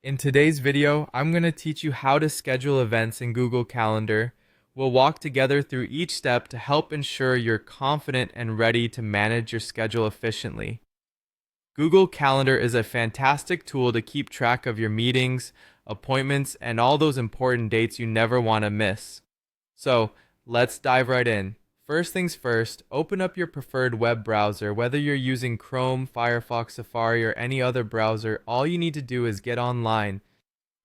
In today's video, I'm going to teach you how to schedule events in Google Calendar. We'll walk together through each step to help ensure you're confident and ready to manage your schedule efficiently. Google Calendar is a fantastic tool to keep track of your meetings, appointments, and all those important dates you never want to miss. So, let's dive right in. First things first, open up your preferred web browser. Whether you're using Chrome, Firefox, Safari, or any other browser, all you need to do is get online.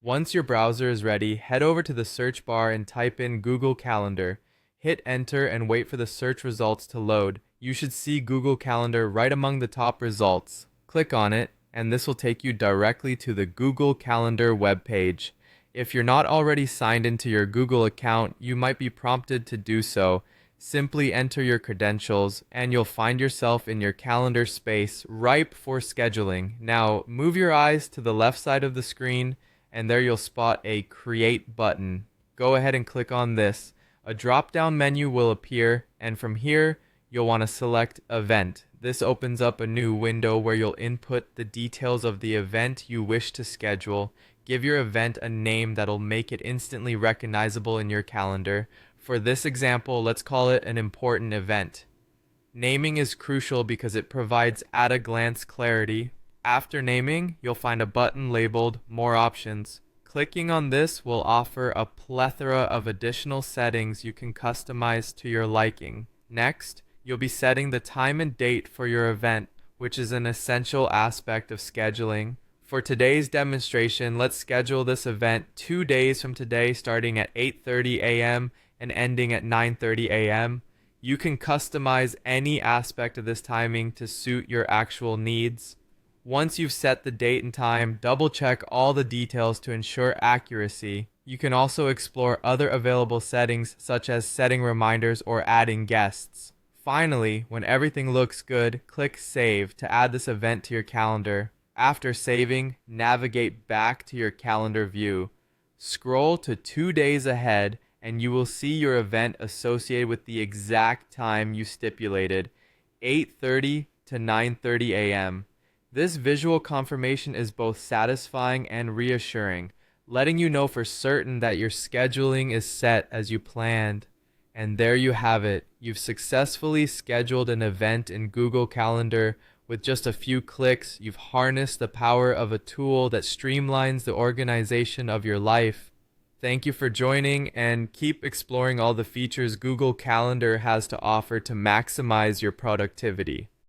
Once your browser is ready, head over to the search bar and type in Google Calendar. Hit enter and wait for the search results to load. You should see Google Calendar right among the top results. Click on it, and this will take you directly to the Google Calendar webpage. If you're not already signed into your Google account, you might be prompted to do so. Simply enter your credentials, and you'll find yourself in your calendar space ripe for scheduling. Now, move your eyes to the left side of the screen, and there you'll spot a Create button. Go ahead and click on this. A drop-down menu will appear, and from here, you'll want to select Event. This opens up a new window where you'll input the details of the event you wish to schedule. Give your event a name that'll make it instantly recognizable in your calendar. For this example, let's call it an important event. Naming is crucial because it provides at-a-glance clarity. After naming, you'll find a button labeled More Options. Clicking on this will offer a plethora of additional settings you can customize to your liking. Next, you'll be setting the time and date for your event, which is an essential aspect of scheduling. For today's demonstration, let's schedule this event 2 days from today, starting at 8:30 a.m. and ending at 9:30 a.m. You can customize any aspect of this timing to suit your actual needs. Once you've set the date and time, double check all the details to ensure accuracy. You can also explore other available settings such as setting reminders or adding guests. Finally, when everything looks good, click Save to add this event to your calendar. After saving, navigate back to your calendar view. Scroll to 2 days ahead and you will see your event associated with the exact time you stipulated, 8:30 to 9:30 a.m. This visual confirmation is both satisfying and reassuring, letting you know for certain that your scheduling is set as you planned. And there you have it. You've successfully scheduled an event in Google Calendar. With just a few clicks, you've harnessed the power of a tool that streamlines the organization of your life. Thank you for joining, and keep exploring all the features Google Calendar has to offer to maximize your productivity.